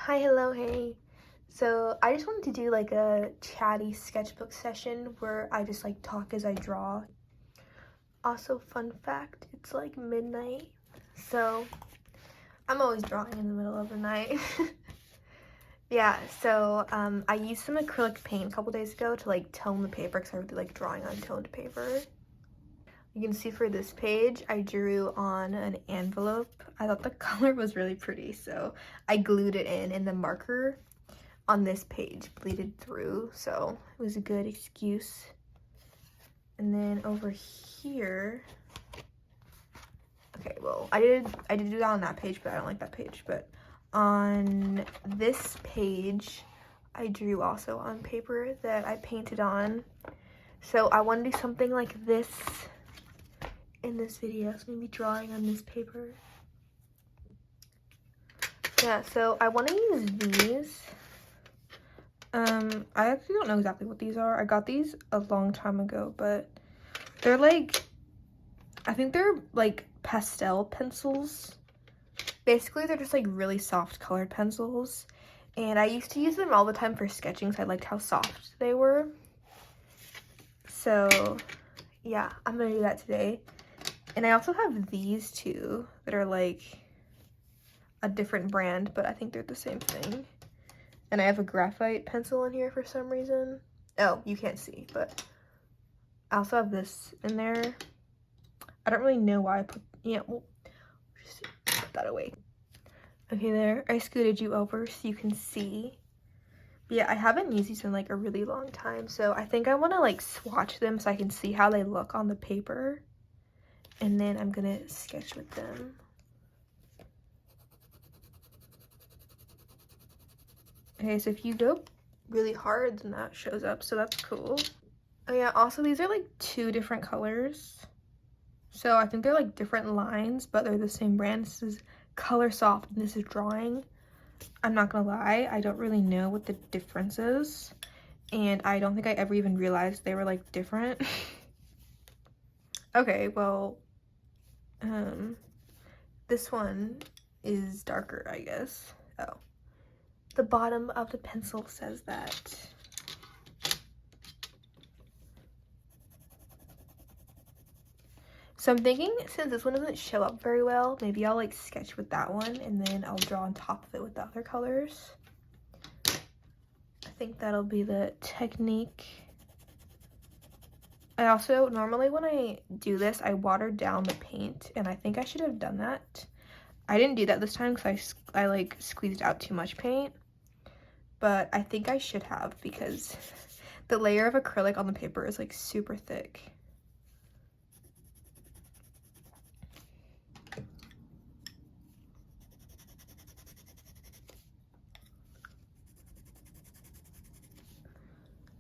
Hi, hello, hey. So I just wanted to do like a chatty sketchbook session where I just like talk as I draw. Also, fun fact, it's like midnight, so I'm always drawing in the middle of the night. Yeah, so I used some acrylic paint a couple days ago to like tone the paper because I really like drawing on toned paper. You can see for this page, I drew on an envelope. I thought the color was really pretty, so I glued it in, and the marker on this page bleeded through, so it was a good excuse. And then over here, okay, well, I did do that on that page, but I don't like that page. But on this page, I drew also on paper that I painted on. So I want to do something like this in this video, so maybe drawing on this paper. Yeah, so I want to use these. I actually don't know exactly what these are. I got these a long time ago, but they're like, I think they're like pastel pencils. Basically, they're just like really soft colored pencils. And I used to use them all the time for sketching, so I liked how soft they were. So yeah, I'm gonna do that today. And I also have these two that are like a different brand, but I think they're the same thing. And I have a graphite pencil in here for some reason. Oh, you can't see, but I also have this in there. I don't really know why I put, yeah, we'll just put that away. Okay, there, I scooted you over so you can see. But yeah, I haven't used these in like a really long time, so I think I want to like swatch them so I can see how they look on the paper. And then I'm gonna sketch with them. Okay, so if you go really hard, then that shows up, so that's cool. Oh yeah, also these are like two different colors. So I think they're like different lines, but they're the same brand. This is Color Soft and this is Drawing. I'm not gonna lie, I don't really know what the difference is. And I don't think I ever even realized they were like different. Okay, well, this one is darker, I guess. Oh. The bottom of the pencil says that. So I'm thinking since this one doesn't show up very well, maybe I'll like sketch with that one and then I'll draw on top of it with the other colors. I think that'll be the technique. I also, normally when I do this, I water down the paint, and I think I should have done that. I didn't do that this time because I like squeezed out too much paint. But I think I should have because the layer of acrylic on the paper is like super thick.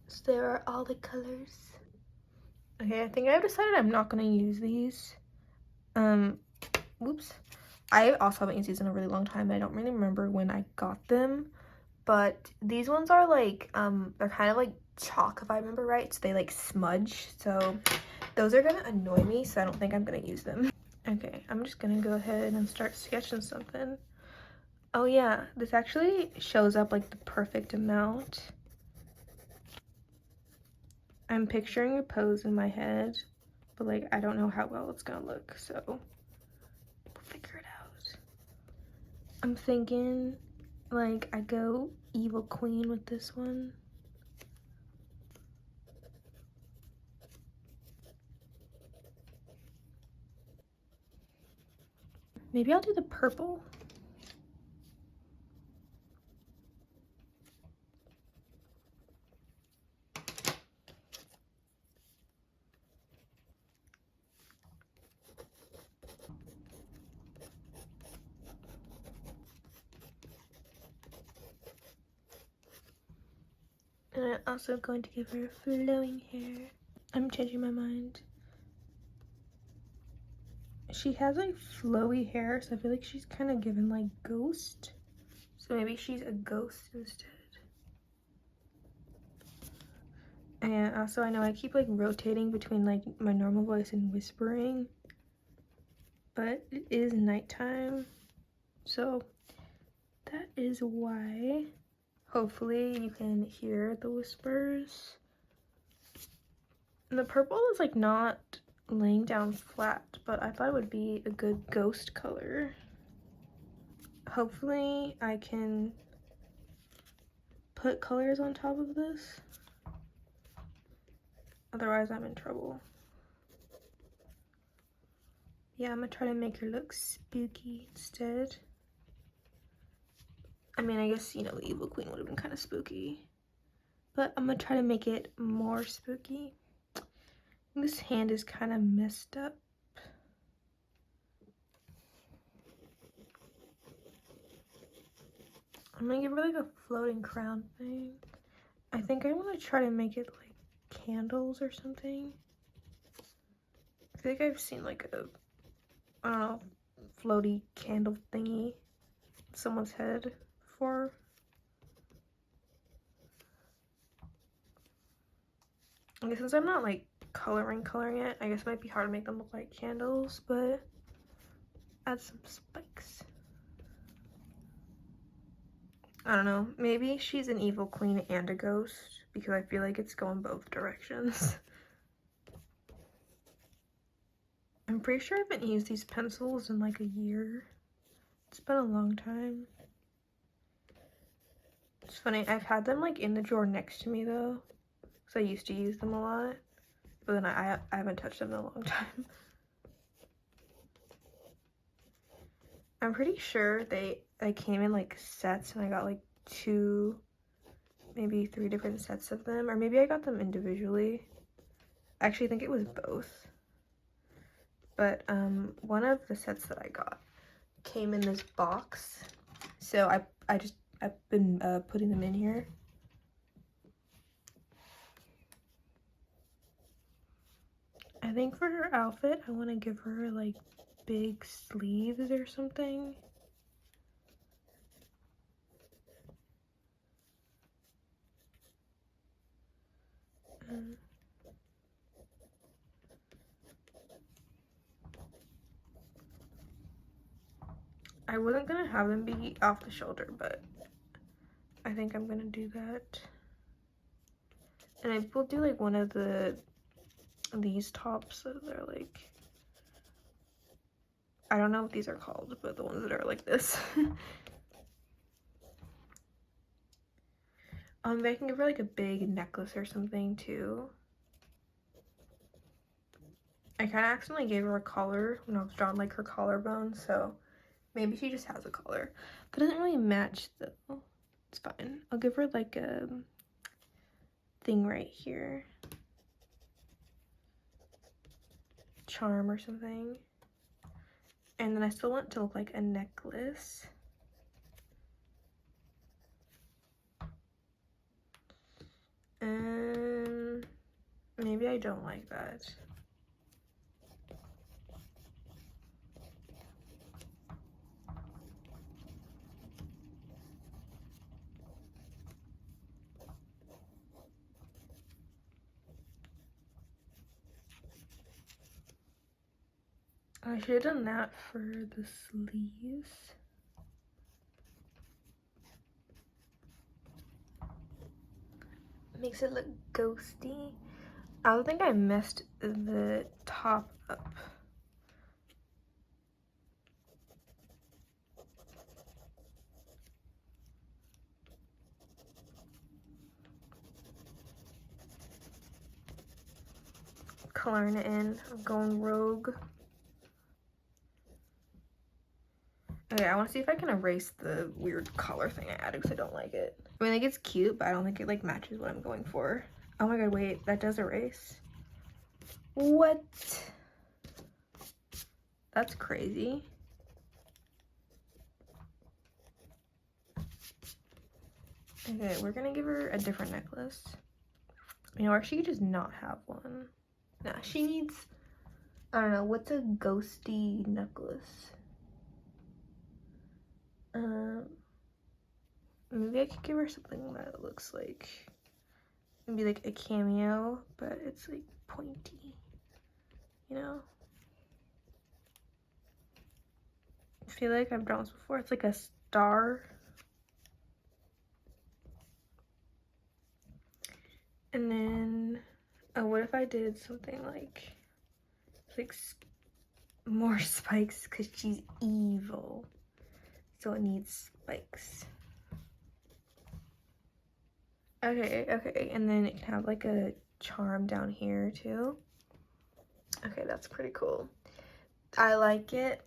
So there are all the colors. Okay, I think I've decided I'm not gonna use these. Whoops. I also haven't used these in a really long time. I don't really remember when I got them. But these ones are like, they're kind of like chalk if I remember right, so they like smudge, so those are gonna annoy me, so I don't think I'm gonna use them. Okay, I'm just gonna go ahead and start sketching something. Oh yeah, this actually shows up like the perfect amount. I'm picturing a pose in my head, but like I don't know how well it's gonna look, so we'll figure it out. I'm thinking like I go evil queen with this one. Maybe I'll do the purple. And I'm also going to give her flowing hair. I'm changing my mind. She has like flowy hair, so I feel like she's kind of given like ghost. So maybe she's a ghost instead. And also I know I keep like rotating between like my normal voice and whispering, but it is nighttime, so that is why. Hopefully you can hear the whispers. And the purple is like not laying down flat, but I thought it would be a good ghost color. Hopefully I can put colors on top of this. Otherwise I'm in trouble. Yeah, I'm gonna try to make her look spooky instead. I mean, I guess, you know, the Evil Queen would have been kind of spooky. But I'm gonna try to make it more spooky. This hand is kind of messed up. I'm gonna give her like a floating crown thing. I think I want to try to make it like candles or something. I feel like I've seen like a, I don't know, floaty candle thingy on someone's head before. I guess since I'm not like coloring it, I guess it might be hard to make them look like candles, but add some spikes. I don't know, maybe she's an evil queen and a ghost, because I feel like it's going both directions. I'm pretty sure I haven't used these pencils in like a year. It's been a long time. It's funny, I've had them like in the drawer next to me though, because I used to use them a lot, but then I haven't touched them in a long time. I'm pretty sure they came in like sets, and I got like 2, maybe 3 different sets of them, or maybe I got them individually. I actually think it was both. But one of the sets that I got came in this box, so I've been putting them in here. I think for her outfit, I want to give her like big sleeves or something. I wasn't gonna have them be off the shoulder, but I think I'm gonna do that. And I will do like one of these tops that are like, I don't know what these are called, but the ones that are like this. I can give her like a big necklace or something too. I kind of accidentally gave her a collar when I was drawing like her collarbone, so maybe she just has a collar. But it doesn't really match though. It's fine. I'll give her like a thing right here. Charm or something. And then I still want it to look like a necklace. And maybe I don't like that. I should have done that for the sleeves. Makes it look ghosty. I don't think I messed the top up. Coloring it in. I'm going rogue. Okay, I want to see if I can erase the weird color thing I added because I don't like it. I mean, like, it's cute, but I don't think it like matches what I'm going for. Oh my god, wait, that does erase. What? That's crazy. Okay, we're gonna give her a different necklace. You know, or she could just not have one. Nah, she needs, I don't know, what's a ghosty necklace? Maybe I could give her something that looks like, maybe like a cameo, but it's like pointy, you know? I feel like I've drawn this before. It's like a star And then, oh, what if I did something like more spikes because she's evil. So it needs spikes. Okay, okay, and then it can have like a charm down here too. Okay, that's pretty cool. I like it.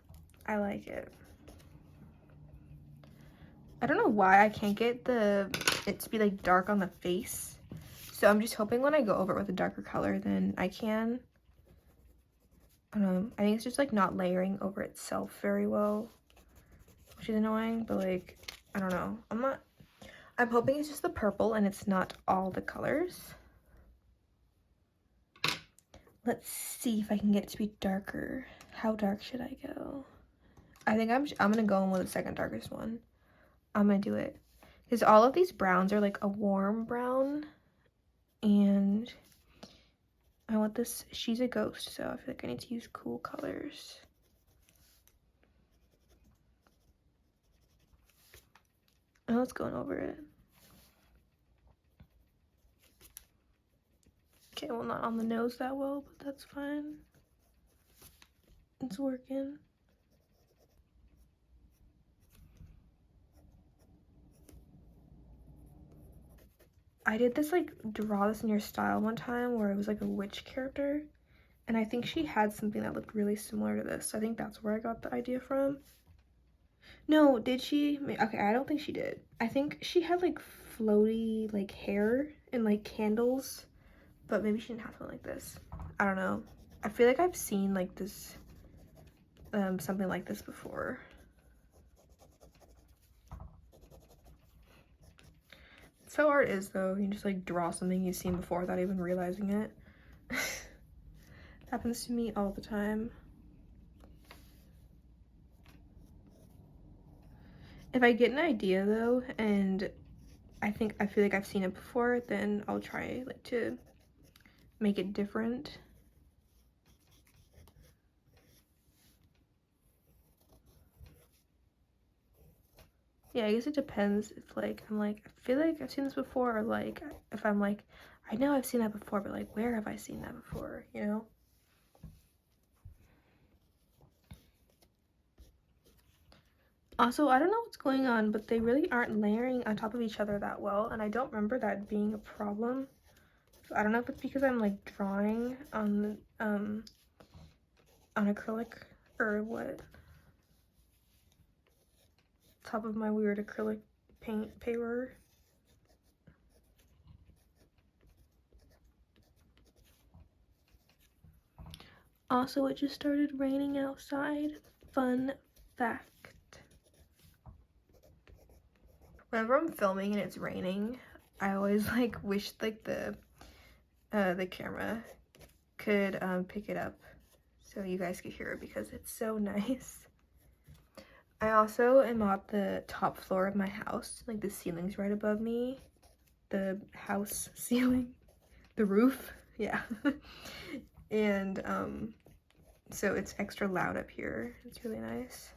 I like it. I don't know why I can't get it to be like dark on the face. So I'm just hoping when I go over it with a darker color, then I can. I don't know. I think it's just like not layering over itself very well, which is annoying, but like, I don't know. I'm hoping it's just the purple and it's not all the colors. Let's see if I can get it to be darker. How dark should I go? I think I'm gonna go in with the second darkest one. I'm gonna do it. Because all of these browns are like a warm brown. And I want this, she's a ghost, so I feel like I need to use cool colors. Oh, it's going over it. Okay, well, not on the nose that well, but that's fine. It's working. I did this, like, draw this in your style one time where it was, like, a witch character. And I think she had something that looked really similar to this. So I think that's where I got the idea from. No, did she? Okay, I don't think she did. I think she had, like, floaty, like, hair and, like, candles. But maybe she didn't have something like this. I don't know. I feel like I've seen, like, this, something like this before. That's how art is, though. You just, like, draw something you've seen before without even realizing it. Happens to me all the time. If I get an idea, though, and I feel like I've seen it before, then I'll try, like, to make it different. Yeah, I guess it depends if, like, I'm like, I feel like I've seen this before, or, like, if I'm like, I know I've seen that before, but, like, where have I seen that before, you know? Also, I don't know what's going on, but they really aren't layering on top of each other that well, and I don't remember that being a problem. So I don't know if it's because I'm, like, drawing on acrylic or what. Top of my weird acrylic paint paper. Also, it just started raining outside. Fun fact. Whenever I'm filming and it's raining, I always like wish like the camera could pick it up so you guys could hear it because it's so nice. I also am at the top floor of my house, like the ceiling's right above me. The house ceiling, the roof, yeah. And so it's extra loud up here. It's really nice.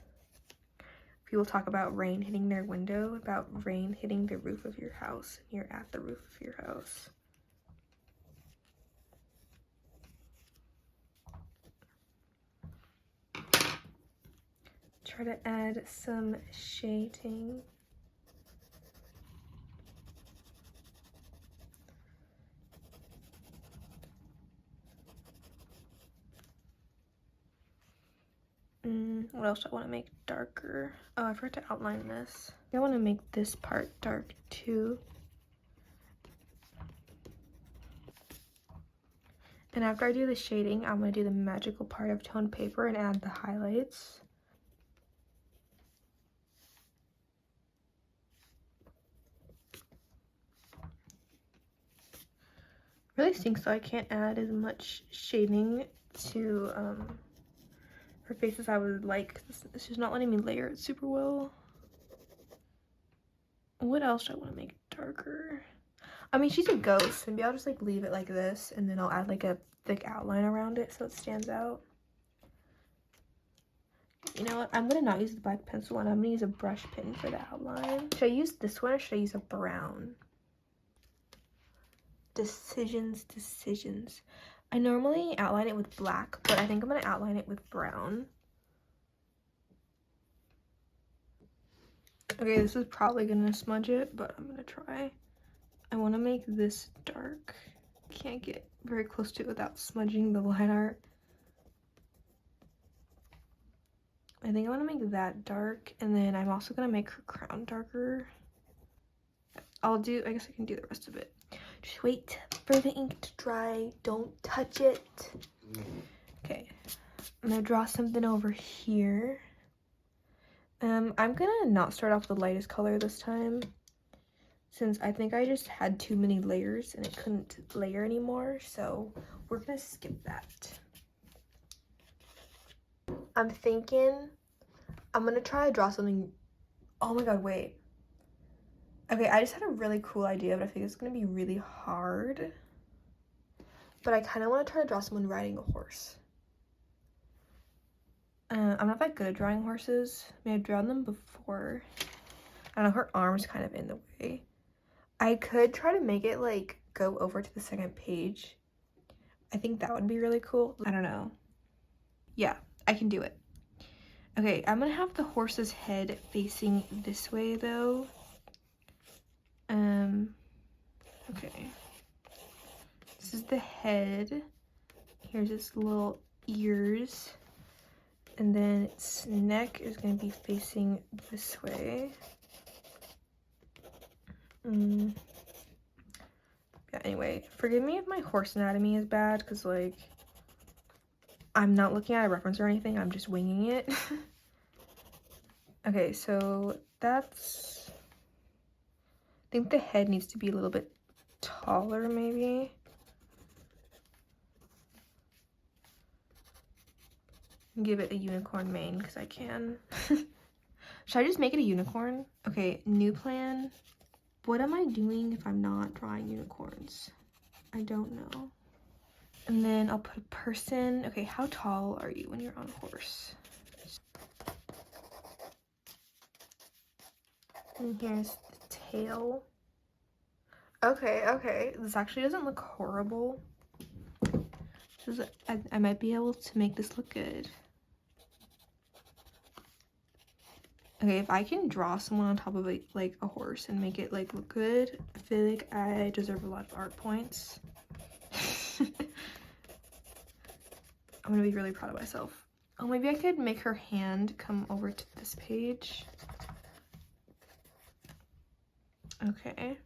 People talk about rain hitting their window, about rain hitting the roof of your house, and you're at the roof of your house. Try to add some shading. What else do I want to make darker? Oh, I forgot to outline this. I want to make this part dark too. And after I do the shading, I'm going to do the magical part of toned paper and add the highlights. Really stinks though, I can't add as much shading to her face as I would like. It's just not letting me layer it super well. What else do I want to make darker? I mean, she's a ghost. Maybe I'll just like leave it like this and then I'll add like a thick outline around it so it stands out. You know what? I'm gonna not use the black pencil and I'm gonna use a brush pen for the outline. Should I use this one or should I use a brown? Decisions. I normally outline it with black, but I think I'm going to outline it with brown. Okay, this is probably going to smudge it, but I'm going to try. I want to make this dark. Can't get very close to it without smudging the line art. I think I want to make that dark, and then I'm also going to make her crown darker. I guess I can do the rest of it. Just wait for the ink to dry. Don't touch it. Okay, I'm going to draw something over here. I'm going to not start off with the lightest color this time, since I think I just had too many layers and it couldn't layer anymore, so we're going to skip that. I'm thinking I'm going to try to draw something. Oh my god, wait. Okay, I just had a really cool idea, but I think it's going to be really hard. But I kind of want to try to draw someone riding a horse. I'm not that good at drawing horses. I mean, I've drawn them before. I don't know, her arm's kind of in the way. I could try to make it, like, go over to the second page. I think that would be really cool. I don't know. Yeah, I can do it. Okay, I'm gonna have the horse's head facing this way, though. Okay. This is the head. Here's its little ears. And then its neck is gonna be facing this way. Yeah, anyway, forgive me if my horse anatomy is bad, because, like, I'm not looking at a reference or anything, I'm just winging it. Okay, so that's... I think the head needs to be a little bit taller, maybe. Give it a unicorn mane, because I can. Should I just make it a unicorn? Okay, new plan. What am I doing if I'm not drawing unicorns? I don't know. And then I'll put a person. Okay, how tall are you when you're on a horse? And here's the tail. Okay. This actually doesn't look horrible. I might be able to make this look good. Okay, if I can draw someone on top of like a horse and make it like look good, I feel like I deserve a lot of art points. I'm gonna be really proud of myself. Oh, maybe I could make her hand come over to this page. Okay.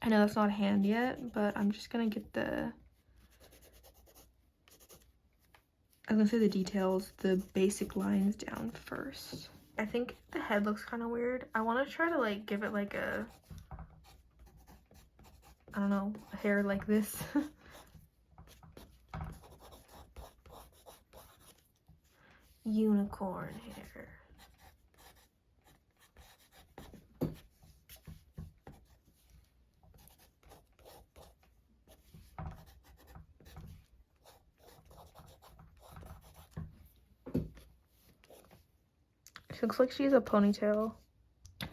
I know that's not a hand yet, but I'm just gonna get the... I was gonna say the details, the basic lines down first. I think the head looks kind of weird. I want to try to like give it like a, I don't know, a hair like this. Unicorn hair. She looks like she has a ponytail.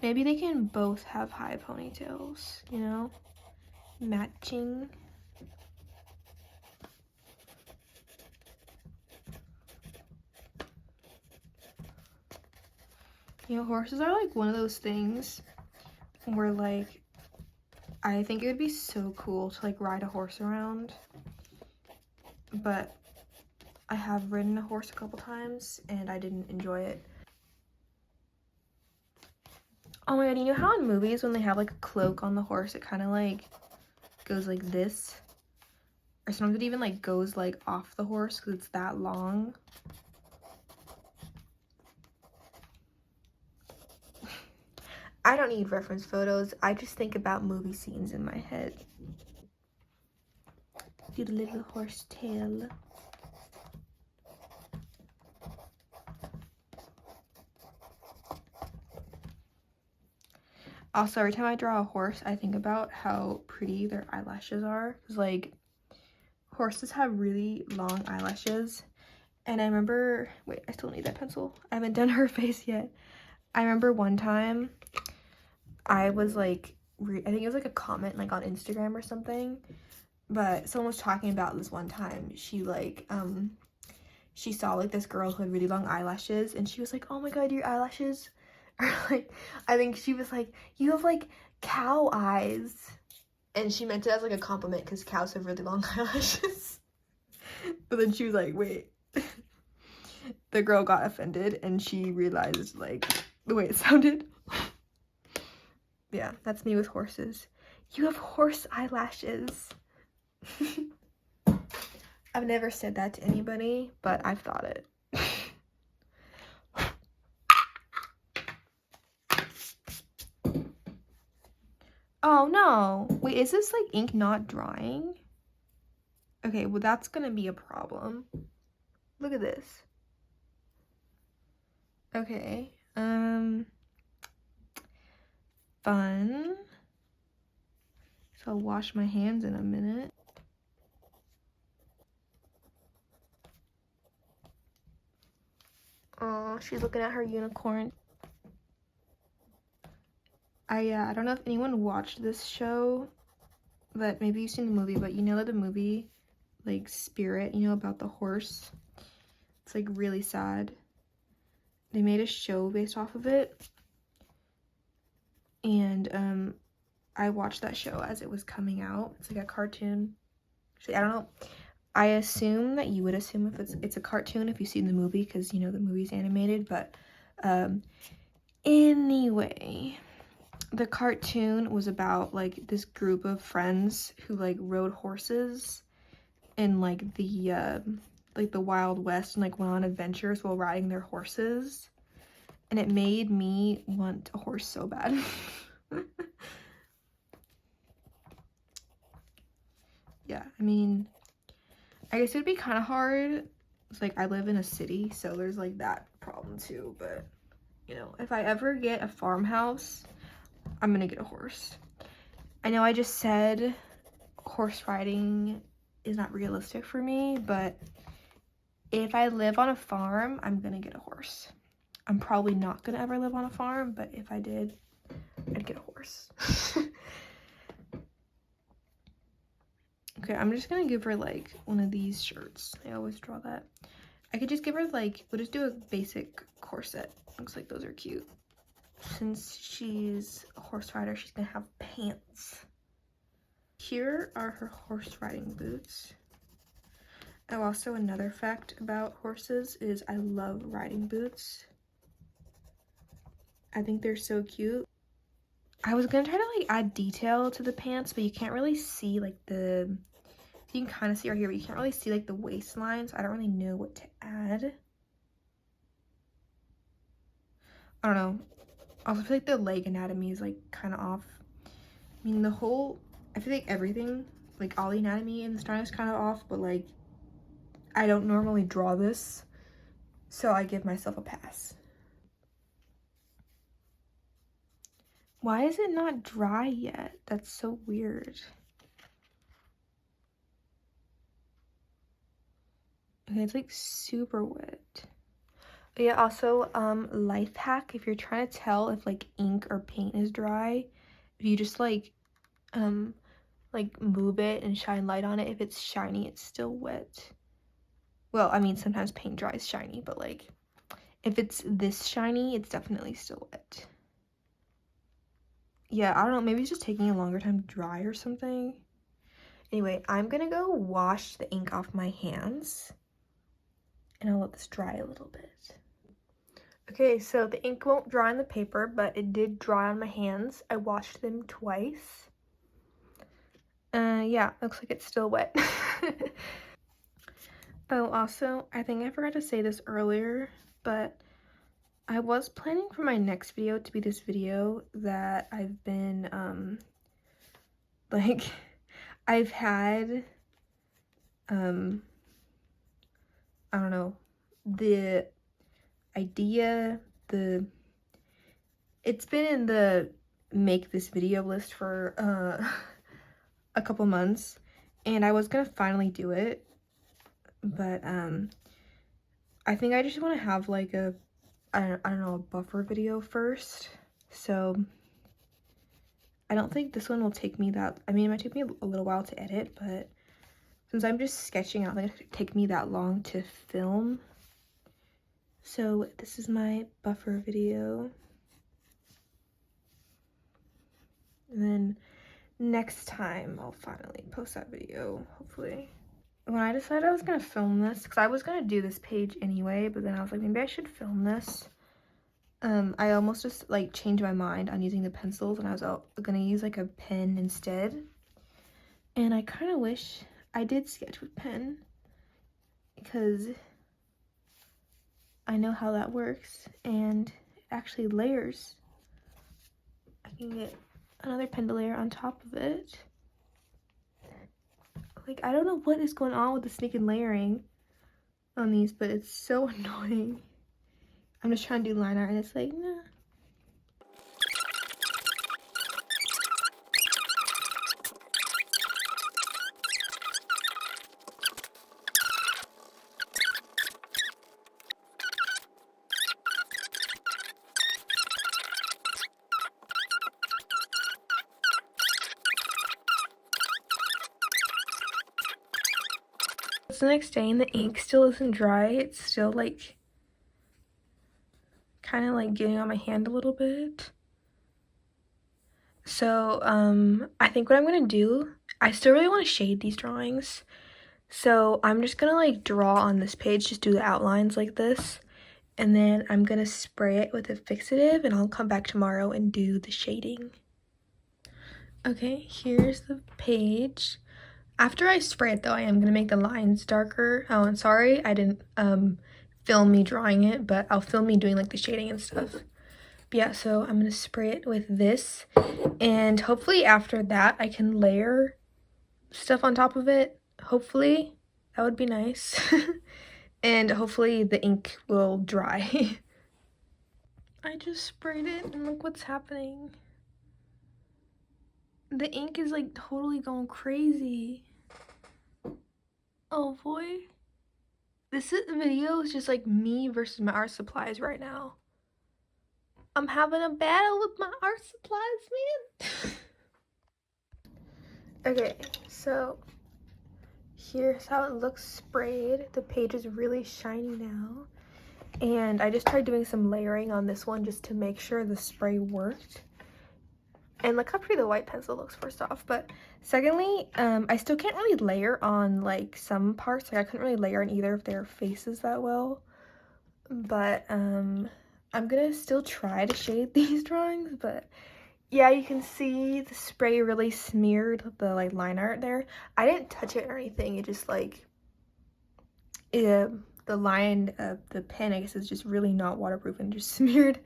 Maybe they can both have high ponytails, you know? Matching. You know, horses are like one of those things where like, I think it would be so cool to like ride a horse around. But I have ridden a horse a couple times and I didn't enjoy it. Oh my god, you know how in movies when they have like a cloak on the horse, it kind of like goes like this? Or sometimes it even like goes like off the horse because it's that long. I don't need reference photos. I just think about movie scenes in my head. Do the little horse tail. Also, every time I draw a horse, I think about how pretty their eyelashes are. Because, like, horses have really long eyelashes. And I remember... Wait, I still need that pencil. I haven't done her face yet. I remember one time I was, like, I think it was like a comment like on Instagram or something, but someone was talking about this one time. She like she saw like this girl who had really long eyelashes, and she was like, oh my god, your eyelashes are like, I think she was like, you have like cow eyes, and she meant it as like a compliment because cows have really long eyelashes. But then she was like, wait. The girl got offended and she realized like the way it sounded. Yeah, that's me with horses. You have horse eyelashes. I've never said that to anybody, but I've thought it. Oh no. Wait, is this like ink not drying? Okay, well that's gonna be a problem. Look at this. Okay, fun. So I'll wash my hands in a minute. Oh, she's looking at her unicorn. I don't know if anyone watched this show, but maybe you've seen the movie, but you know that the movie, like Spirit, you know, about the horse? It's like really sad. They made a show based off of it, and I watched that show as it was coming out. It's like a cartoon. Actually, I don't know. I assume that you would assume if it's a cartoon if you've seen the movie, because you know the movie's animated, but anyway, the cartoon was about like this group of friends who like rode horses in like the Wild West, and like went on adventures while riding their horses, and it made me want a horse so bad. Yeah, I mean, I guess it would be kind of hard. It's like I live in a city, so there's like that problem too, but you know, if I ever get a farmhouse, I'm gonna get a horse. I know I just said horse riding is not realistic for me, but if I live on a farm, I'm gonna get a horse. I'm probably not gonna ever live on a farm, but if I did, I'd get a horse. Okay, I'm just gonna give her like one of these shirts. I always draw that. I could just give her like, we'll just do a basic corset. Looks like those are cute. Since she's a horse rider, she's gonna have pants. Here are her horse riding boots. Oh, also another fact about horses is I love riding boots. I think they're so cute. I was gonna try to like add detail to the pants, but you can't really see like the, you can kind of see right here, but you can't really see like the waistline, so I don't really know what to add. I don't know. I also feel like the leg anatomy is like kind of off. I mean, I feel like everything, like all the anatomy in this drawing is kind of off, but like I don't normally draw this, so I give myself a pass. Why is it not dry yet? That's so weird. Okay, it's like super wet. But yeah, also life hack, if you're trying to tell if like ink or paint is dry, if you just like move it and shine light on it, if it's shiny, it's still wet. Well, I mean, sometimes paint dries shiny, but like if it's this shiny, it's definitely still wet. Yeah, I don't know, maybe it's just taking a longer time to dry or something. Anyway, I'm gonna go wash the ink off my hands, and I'll let this dry a little bit. Okay, so the ink won't dry on the paper, but it did dry on my hands. I washed them twice. Yeah, looks like it's still wet. Oh, also, I think I forgot to say this earlier, but I was planning for my next video to be this video that I've been, like, I've had, I don't know, the idea, it's been in the make this video list for, a couple months, and I was gonna finally do it, but, I think I just want to have, like, I don't know, a buffer video first, so I don't think this one will take me that, I mean, it might take me a little while to edit, but since I'm just sketching, I don't think it'll take me that long to film. So this is my buffer video. And then next time I'll finally post that video, hopefully. When I decided I was gonna film this, because I was gonna do this page anyway, but then I was like, maybe I should film this. I almost just like changed my mind on using the pencils, and I was gonna use like a pen instead. And I kind of wish I did sketch with pen, because I know how that works, and it actually layers. I can get another pen to layer on top of it. Like, I don't know what is going on with the sneaking layering on these, but it's so annoying. I'm just trying to do line art, and it's like, nah. It's the next day and the ink still isn't dry. It's still like kind of like getting on my hand a little bit. So I think what I'm gonna do, I still really want to shade these drawings, so I'm just gonna like draw on this page, just do the outlines like this, and then I'm gonna spray it with a fixative, and I'll come back tomorrow and do the shading. Okay, here's the page. After I spray it though, I am gonna make the lines darker. Oh, and sorry I didn't film me drawing it, but I'll film me doing like the shading and stuff. But yeah, so I'm gonna spray it with this, and hopefully after that I can layer stuff on top of it. Hopefully, that would be nice. And hopefully the ink will dry. I just sprayed it and look what's happening. The ink is like totally going crazy. Oh boy. This video is just like me versus my art supplies right now. I'm having a battle with my art supplies, man. Okay, so here's how it looks sprayed. The page is really shiny now. And I just tried doing some layering on this one just to make sure the spray worked. And look how pretty the white pencil looks first off. But secondly, I still can't really layer on like some parts. Like I couldn't really layer on either of their faces that well. But I'm gonna still try to shade these drawings. But yeah, you can see the spray really smeared the like line art there. I didn't touch it or anything. It just like, the line of the pen, I guess, is just really not waterproof and just smeared.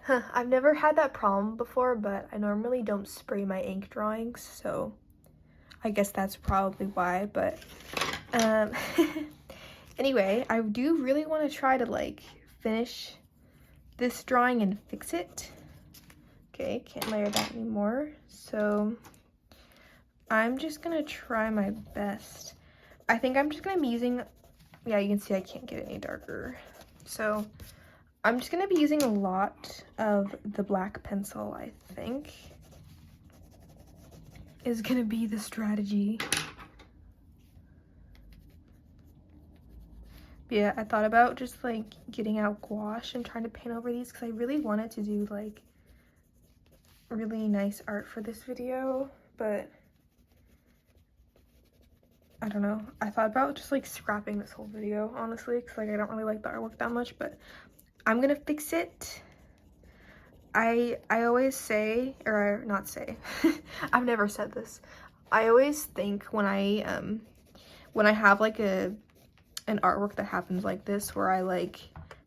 Huh, I've never had that problem before, but I normally don't spray my ink drawings, so I guess that's probably why. But anyway, I do really want to try to like finish this drawing and fix it. Okay, can't layer that anymore, so I'm just gonna try my best. I think I'm just gonna be using, yeah, you can see I can't get any darker, so I'm just gonna be using a lot of the black pencil, I think, is gonna be the strategy. But yeah, I thought about just like getting out gouache and trying to paint over these because I really wanted to do like really nice art for this video, but I don't know. I thought about just like scrapping this whole video, honestly, because like I don't really like the artwork that much, but I'm gonna fix it. I always say, or not say, I've never said this. I always think when I have like an artwork that happens like this, where I like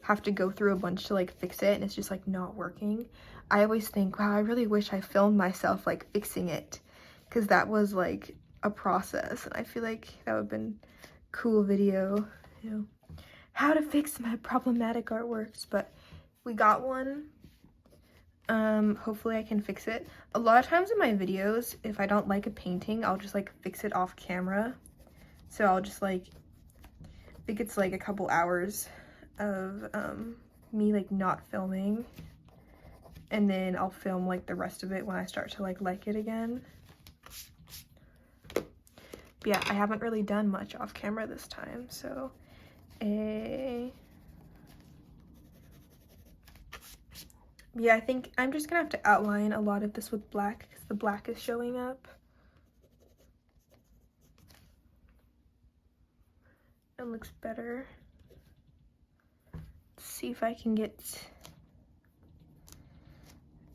have to go through a bunch to like fix it and it's just like not working, I always think, wow, I really wish I filmed myself like fixing it, because that was like a process, and I feel like that would have been a cool video, you know, how to fix my problematic artworks. But we got one. Hopefully I can fix it. A lot of times in my videos, if I don't like a painting, I'll just like fix it off camera. So I'll just like, I think it's like a couple hours of me like not filming, and then I'll film like the rest of it when I start to like it again. But yeah, I haven't really done much off camera this time, so yeah, I think I'm just gonna have to outline a lot of this with black because the black is showing up. It looks better. Let's see if I can get...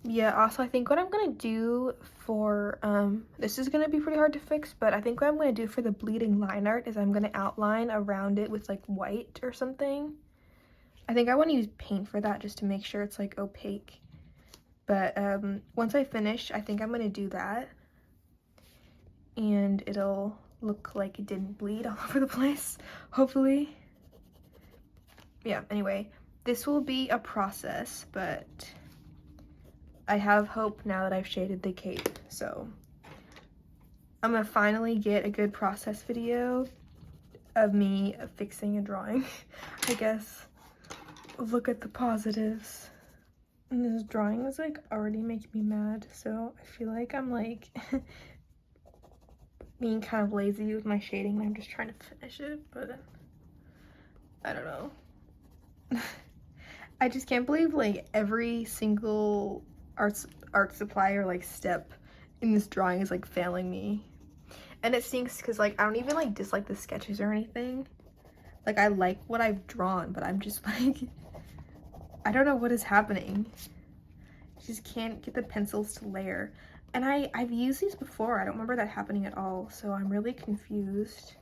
Yeah, also I think what I'm gonna do for, this is gonna be pretty hard to fix, but I think what I'm gonna do for the bleeding line art is I'm gonna outline around it with like white or something. I think I want to use paint for that just to make sure it's like opaque. But once I finish, I think I'm gonna do that. And it'll look like it didn't bleed all over the place, hopefully. Yeah, anyway, this will be a process, but I have hope now that I've shaded the cape. So I'm gonna finally get a good process video of me fixing a drawing, I guess. Look at the positives. And this drawing is like already making me mad, so I feel like I'm like being kind of lazy with my shading and I'm just trying to finish it, but I don't know. I just can't believe like every single art supply or like step in this drawing is like failing me. And it stinks because like I don't even like dislike the sketches or anything. Like I like what I've drawn, but I'm just like I don't know what is happening. Just can't get the pencils to layer. And I've used these before. I don't remember that happening at all, so I'm really confused.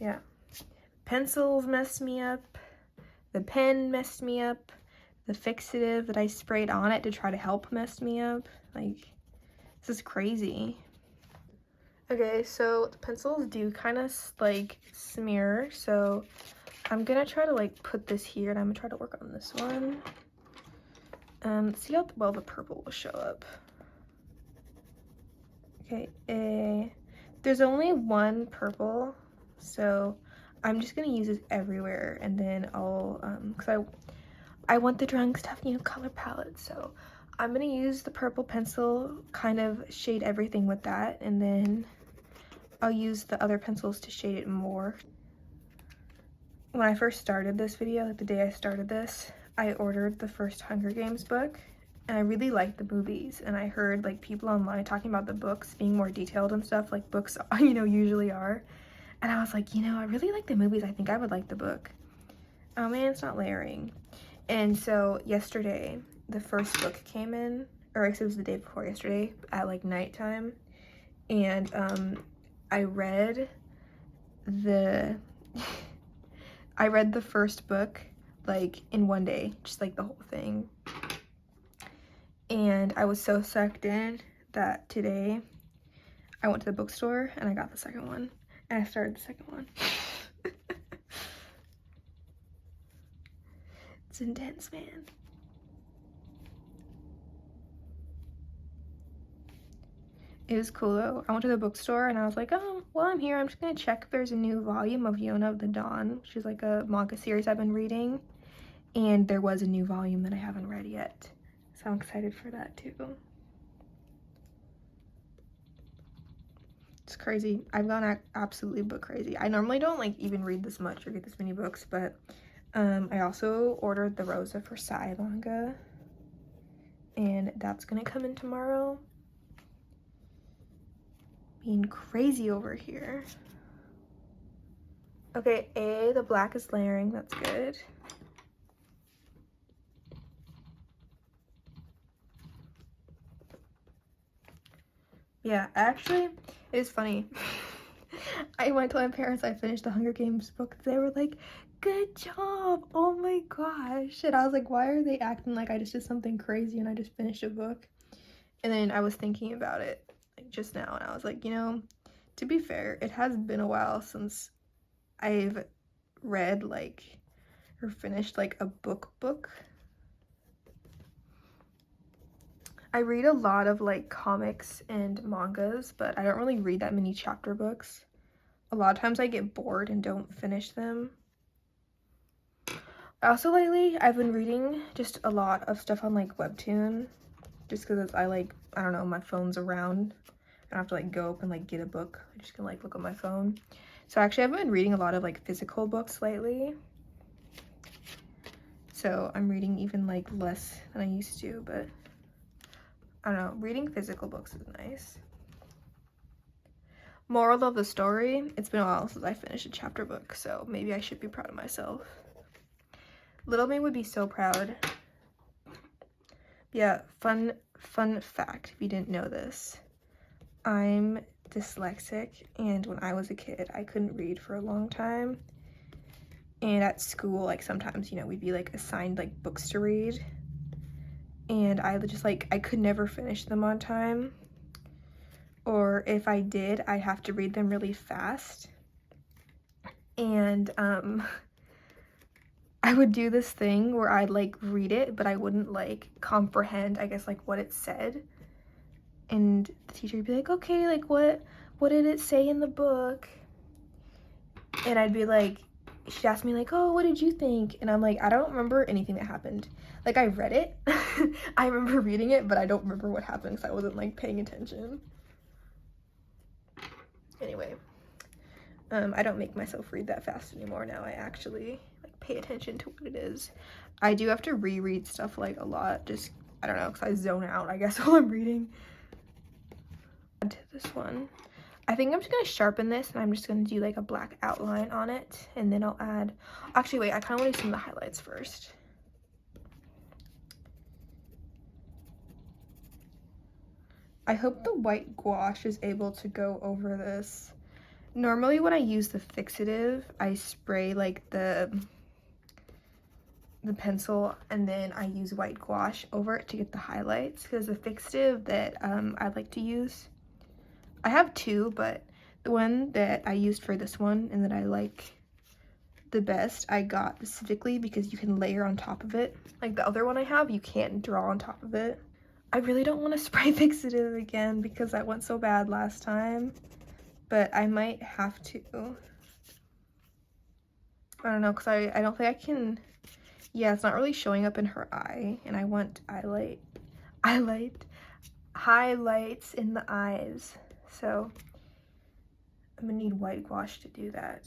Yeah. Pencils messed me up. The pen messed me up. The fixative that I sprayed on it to try to help messed me up. Like, this is crazy. Okay, so the pencils do kind of like smear, so I'm gonna try to like put this here and I'm gonna try to work on this one. See how well the purple will show up. Okay, there's only one purple, so I'm just gonna use this everywhere, and then I'll, cause I want the drawing stuff, you know, color palette, so I'm gonna use the purple pencil, kind of shade everything with that, and then I'll use the other pencils to shade it more. When I first started this video, like the day I started this, I ordered the first Hunger Games book, and I really liked the movies, and I heard like people online talking about the books being more detailed and stuff like books, you know, usually are. And I was like, you know, I really like the movies. I think I would like the book. Oh man, it's not layering. And so yesterday, the first book came in, or I guess it was the day before yesterday at like nighttime. And I read the first book like in one day, just like the whole thing. And I was so sucked in that today I went to the bookstore and I got the second one. And I started the second one. It's intense, man. It was cool though. I went to the bookstore and I was like, oh, well, I'm here. I'm just gonna check if there's a new volume of Yona of the Dawn, which is like a manga series I've been reading. And there was a new volume that I haven't read yet. So I'm excited for that too. It's crazy. I've gone absolutely book crazy. I normally don't like even read this much or get this many books, but I also ordered the Rosa for Sai manga, and that's gonna come in tomorrow. Being crazy over here. Okay, the black is layering, that's good. Yeah, actually, it's funny. I went to my parents, I finished the Hunger Games book. They were like, good job, oh my gosh. And I was like, why are they acting like I just did something crazy and I just finished a book? And then I was thinking about it like just now, and I was like, you know, to be fair, it has been a while since I've read like, or finished like a book. I read a lot of like comics and mangas, but I don't really read that many chapter books. A lot of times I get bored and don't finish them. Also lately, I've been reading just a lot of stuff on like Webtoon, just because I don't know, my phone's around. I don't have to like go up and like get a book. I just can like look on my phone. So actually I've been reading a lot of like physical books lately. So I'm reading even like less than I used to, but I don't know, reading physical books is nice. Moral of the story, it's been a while since I finished a chapter book, so maybe I should be proud of myself. Little me would be so proud. Yeah, fun fact, if you didn't know this. I'm dyslexic, and when I was a kid, I couldn't read for a long time. And at school, like sometimes, you know, we'd be like assigned like books to read. And I just like, I could never finish them on time. Or if I did, I'd have to read them really fast. And I would do this thing where I'd like read it, but I wouldn't like comprehend, I guess, like what it said. And the teacher would be like, okay, like what did it say in the book? And I'd be like, she'd ask me like, oh, what did you think? And I'm like, I don't remember anything that happened. Like, I read it. I remember reading it, but I don't remember what happened because I wasn't like paying attention. Anyway, I don't make myself read that fast anymore now. I actually like pay attention to what it is. I do have to reread stuff like a lot, just, I don't know, because I zone out, I guess, while I'm reading. To this one, I think I'm just gonna sharpen this, and I'm just gonna do like a black outline on it, and then I'll add, actually wait, I kind of want to do some of the highlights first. I hope the white gouache is able to go over this. Normally when I use the fixative, I spray like the pencil, and then I use white gouache over it to get the highlights, because the fixative that I like to use, I have two, but the one that I used for this one and that I like the best, I got specifically because you can layer on top of it. Like the other one I have, you can't draw on top of it. I really don't want to spray fixative again because that went so bad last time, but I might have to. I don't know, because I don't think I can. Yeah, it's not really showing up in her eye, and I want highlights in the eyes. So I'm gonna need white gouache to do that,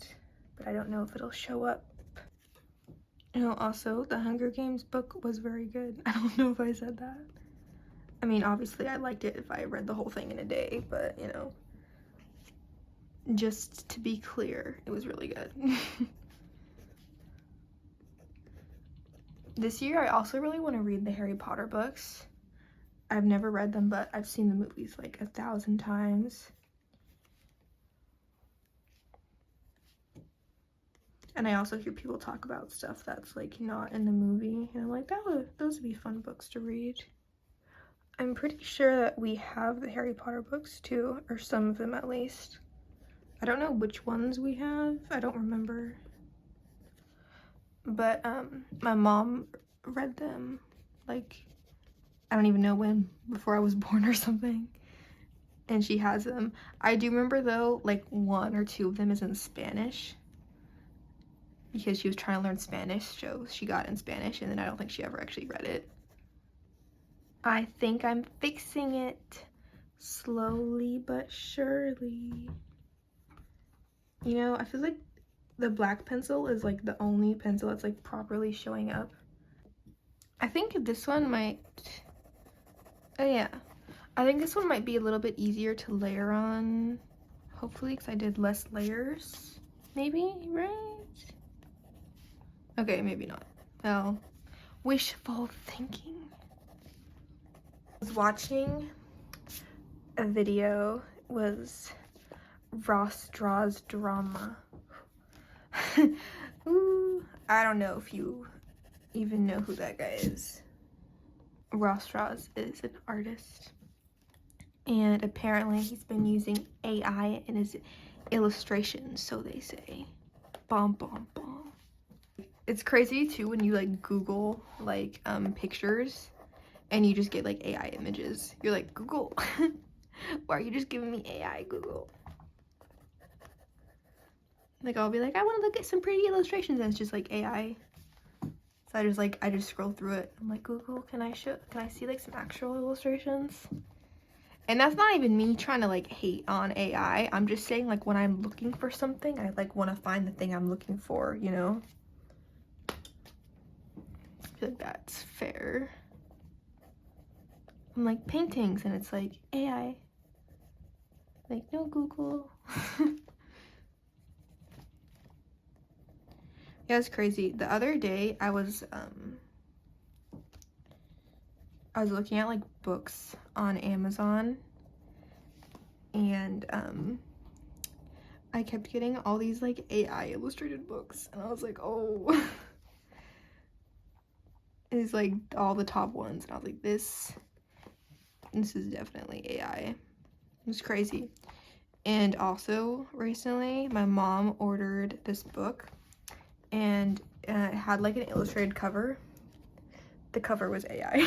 but I don't know if it'll show up. You know, also the Hunger Games book was very good. I don't know if I said that. I mean, obviously I liked it if I read the whole thing in a day, but you know, just to be clear, it was really good. This year I also really want to read the Harry Potter books. I've never read them, but I've seen the movies like 1,000 times. And I also hear people talk about stuff that's like not in the movie, and I'm like, those would be fun books to read. I'm pretty sure that we have the Harry Potter books too, or some of them at least. I don't know which ones we have, I don't remember. But my mom read them like, I don't even know when, before I was born or something. And she has them. I do remember though, like 1 or 2 of them is in Spanish, because she was trying to learn Spanish, so she got it in Spanish, and then I don't think she ever actually read it. I think I'm fixing it slowly but surely. You know, I feel like the black pencil is like the only pencil that's like properly showing up. I think this one might, oh yeah, I think this one might be a little bit easier to layer on, hopefully, because I did less layers, maybe, right? Okay, maybe not. Well, wishful thinking. I was watching a video, was Ross Draws Drama. Ooh, I don't know if you even know who that guy is. Ross Draws is an artist, and apparently he's been using AI in his illustrations, so they say. Bom bom bom. It's crazy too when you like Google like pictures and you just get like AI images. You're like, Google, why are you just giving me AI, Google? Like I'll be like, I want to look at some pretty illustrations, and it's just like AI. So I just scroll through it. I'm like, Google, can I see like some actual illustrations? And that's not even me trying to like hate on AI. I'm just saying like when I'm looking for something, I like want to find the thing I'm looking for, you know? I feel like that's fair. I'm like paintings and it's like AI. Like, no, Google. Yeah, it's crazy. The other day I was looking at like books on Amazon, and I kept getting all these like AI illustrated books, and I was like, oh. It's like all the top ones, and I was like, this is definitely AI. It's crazy. And also recently my mom ordered this book, and it had like an illustrated cover. The cover was AI.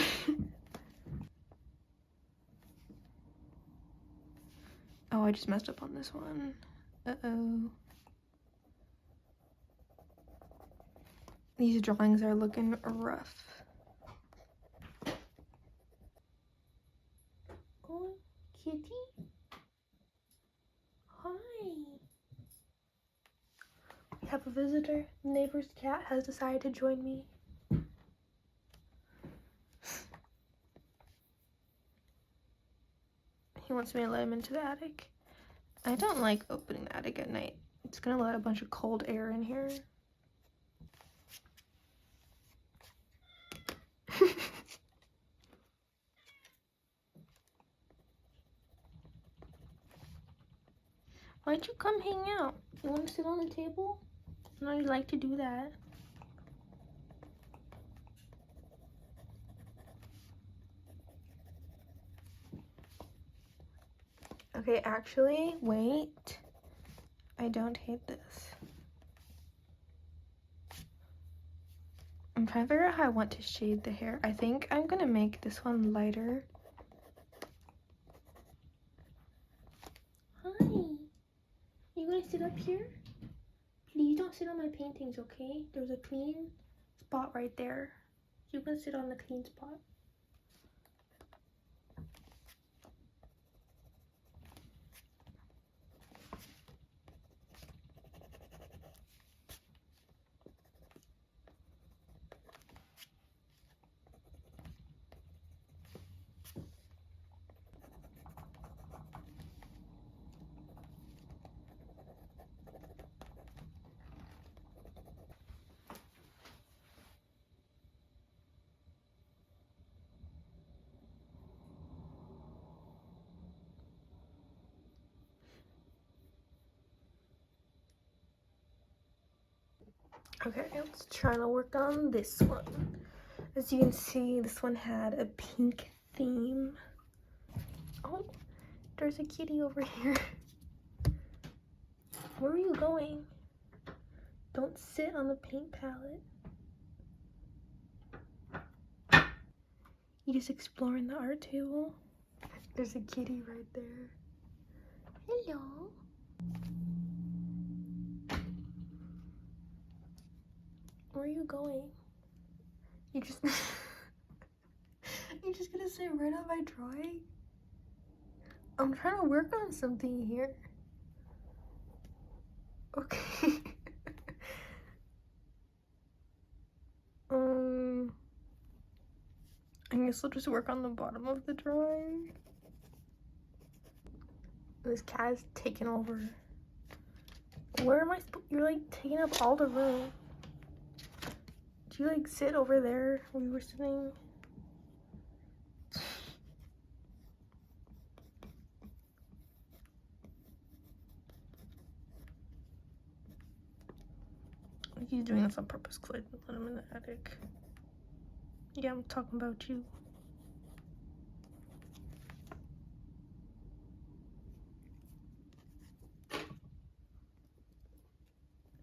Oh, I just messed up on this one. Uh-oh. These drawings are looking rough. Oh, kitty? Hi. We have a visitor. The neighbor's cat has decided to join me. He wants me to let him into the attic. I don't like opening the attic at night. It's gonna let a bunch of cold air in here. Why'd you come hang out? You want to sit on the table? I know you like to do that. Okay, actually, wait. I don't hate this. I'm trying to figure out how I want to shade the hair. I think I'm gonna make this one lighter. Hi. You gonna sit up here? Please don't sit on my paintings, okay? There's a clean spot right there. You can sit on the clean spot. Okay, let's try to work on this one. As you can see, this one had a pink theme. Oh, there's a kitty over here. Where are you going? Don't sit on the paint palette. You just exploring the art table. There's a kitty right there. Hello. Where are you going? You just you're just gonna sit right on my drawing? I'm trying to work on something here. Okay. I guess I'll just work on the bottom of the drawing. This cat is taking over. Where am I you're like taking up all the room. Do you like sit over there when we were sitting? Like he's doing this on purpose because I didn't let him in the attic. Yeah, I'm talking about you.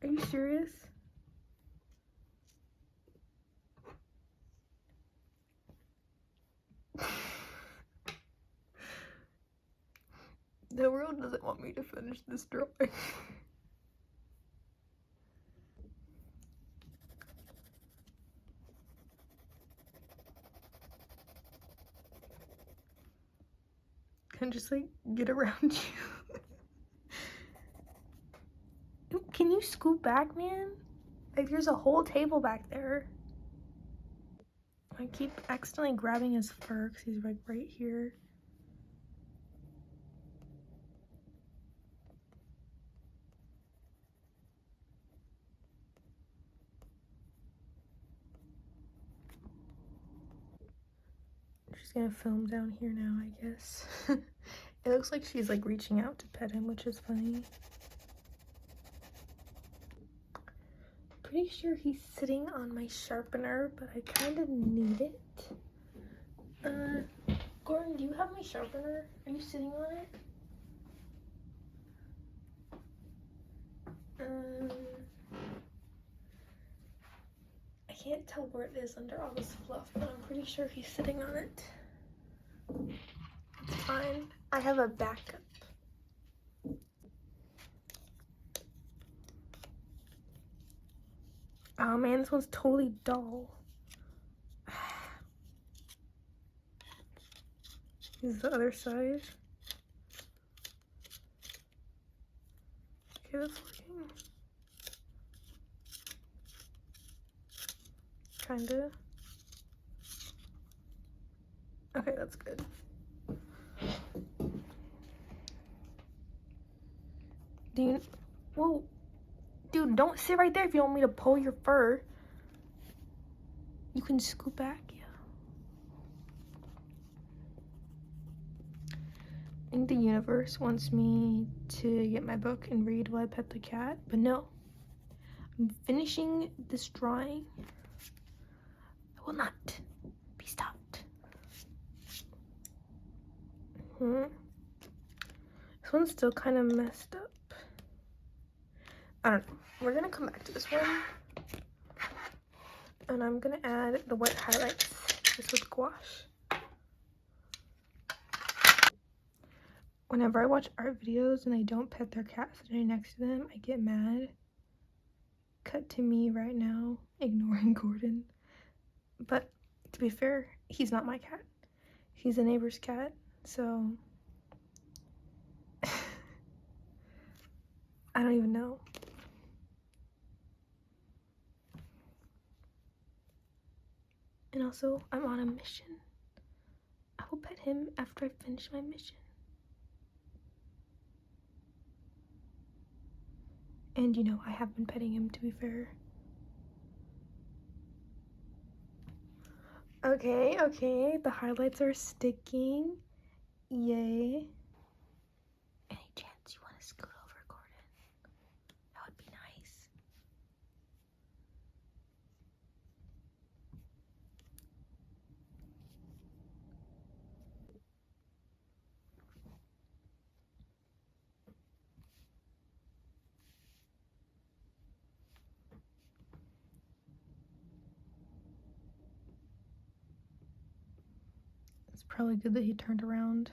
Are you serious? The world doesn't want me to finish this drawing. Can I just like get around you? Can you scoot back, man? Like there's a whole table back there. I keep accidentally grabbing his fur because he's like right here. She's gonna film down here now, I guess. It looks like she's like reaching out to pet him, which is funny. Pretty sure he's sitting on my sharpener, but I kind of need it. Gordon, do you have my sharpener? Are you sitting on it? I can't tell where it is under all this fluff, but I'm pretty sure he's sitting on it. It's fine. I have a backup. Oh man, this one's totally dull. This is the other side. Okay, that's working. Kinda. Okay, that's good. Do you... Whoa. Dude, don't sit right there if you don't want me to pull your fur. You can scoot back, yeah. I think the universe wants me to get my book and read while I pet the cat, but no. I'm finishing this drawing. I will not be stopped. This one's still kind of messed up. I don't know. We're gonna come back to this one. And I'm gonna add the white highlights just with gouache. Whenever I watch art videos and I don't pet their cat sitting next to them, I get mad. Cut to me right now, ignoring Gordon. But to be fair, he's not my cat. He's a neighbor's cat, so I don't even know. And also, I'm on a mission. I will pet him after I finish my mission. And you know, I have been petting him, to be fair. Okay, the highlights are sticking. Yay. Any chance you want to scoot over, Gordon? That would be nice. It's probably good that he turned around.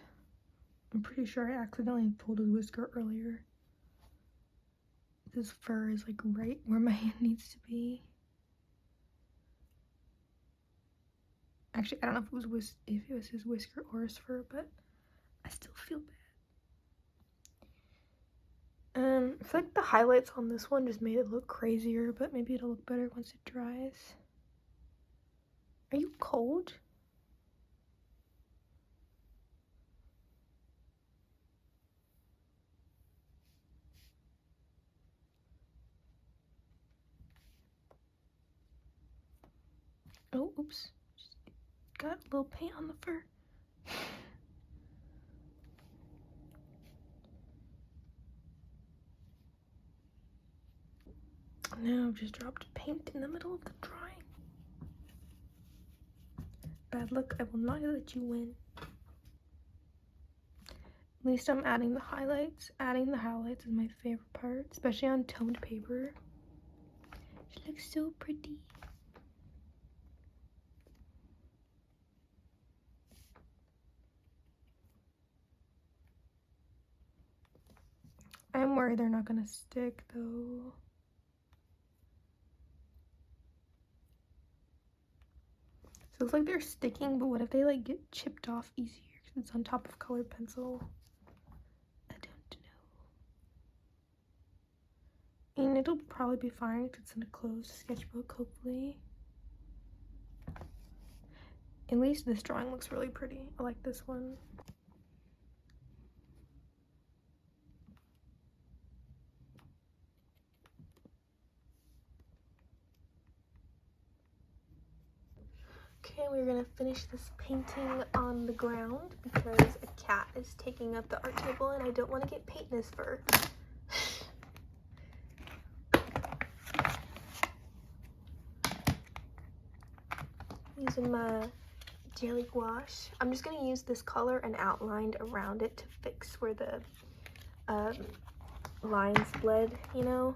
I'm pretty sure I accidentally pulled his whisker earlier. His fur is like right where my hand needs to be. Actually, I don't know if it was his whisker or his fur, but I still feel bad. I feel like the highlights on this one just made it look crazier, but maybe it'll look better once it dries. Are you cold? Oh, oops. Just got a little paint on the fur. Now I've just dropped paint in the middle of the drawing. Bad luck, I will not let you win. At least I'm adding the highlights. Adding the highlights is my favorite part, especially on toned paper. She looks so pretty. I'm worried they're not gonna stick though. So it looks like they're sticking, but what if they like get chipped off easier? It's on top of colored pencil. I don't know. And it'll probably be fine because it's in a closed sketchbook, hopefully. At least this drawing looks really pretty. I like this one. Okay, we're gonna finish this painting on the ground because a cat is taking up the art table and I don't want to get paint in his fur. Using my jelly gouache. I'm just gonna use this color and outlined around it to fix where the lines bled, you know?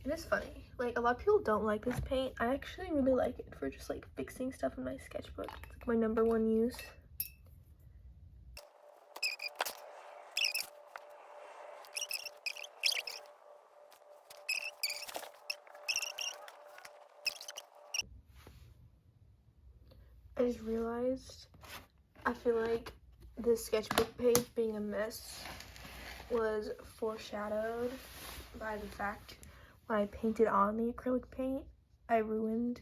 It is funny. Like, a lot of people don't like this paint. I actually really like it for just like fixing stuff in my sketchbook. It's like my #1 use. I just realized I feel like the sketchbook page being a mess was foreshadowed by the fact when I painted on the acrylic paint, I ruined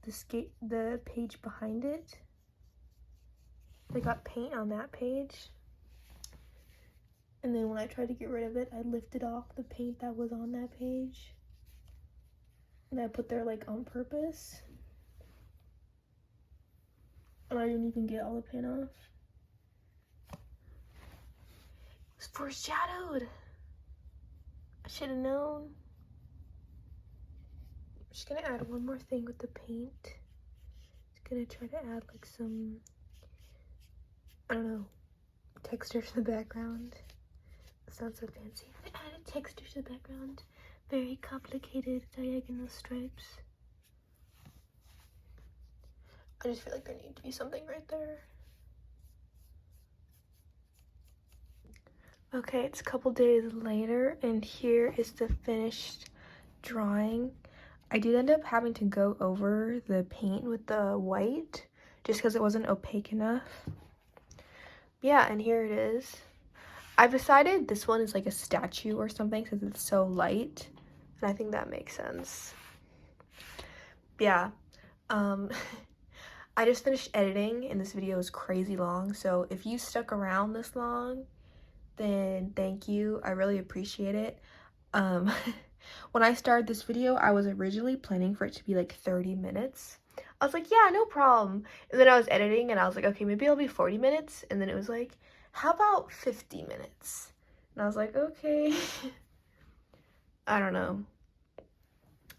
the page behind it. I got paint on that page. And then when I tried to get rid of it, I lifted off the paint that was on that page. And I put there like on purpose. And I didn't even get all the paint off. It was foreshadowed. I should have known. I'm just gonna add one more thing with the paint. Just gonna try to add like some, I don't know, texture to the background. It sounds so fancy. I added texture to the background. Very complicated diagonal stripes. I just feel like there needs to be something right there. Okay, it's a couple days later, and here is the finished drawing. I did end up having to go over the paint with the white just because it wasn't opaque enough. Yeah, and here it is. I've decided this one is like a statue or something since it's so light, and I think that makes sense. Yeah, I just finished editing and this video is crazy long, so if you stuck around this long, then thank you. I really appreciate it. When I started this video, I was originally planning for it to be like 30 minutes. I was like, yeah, no problem. And then I was editing and I was like, okay, maybe it'll be 40 minutes. And then it was like, how about 50 minutes? And I was like, okay. I don't know.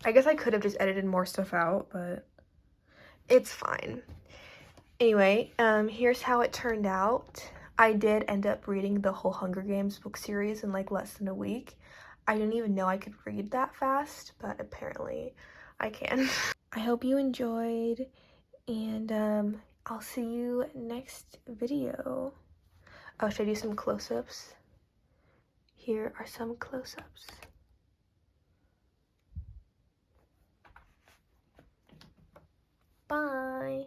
I guess I could have just edited more stuff out, but it's fine. Anyway, here's how it turned out. I did end up reading the whole Hunger Games book series in like less than a week. I didn't even know I could read that fast, but apparently I can. I hope you enjoyed, and I'll see you next video. Oh, should I do some close-ups? Here are some close-ups. Bye.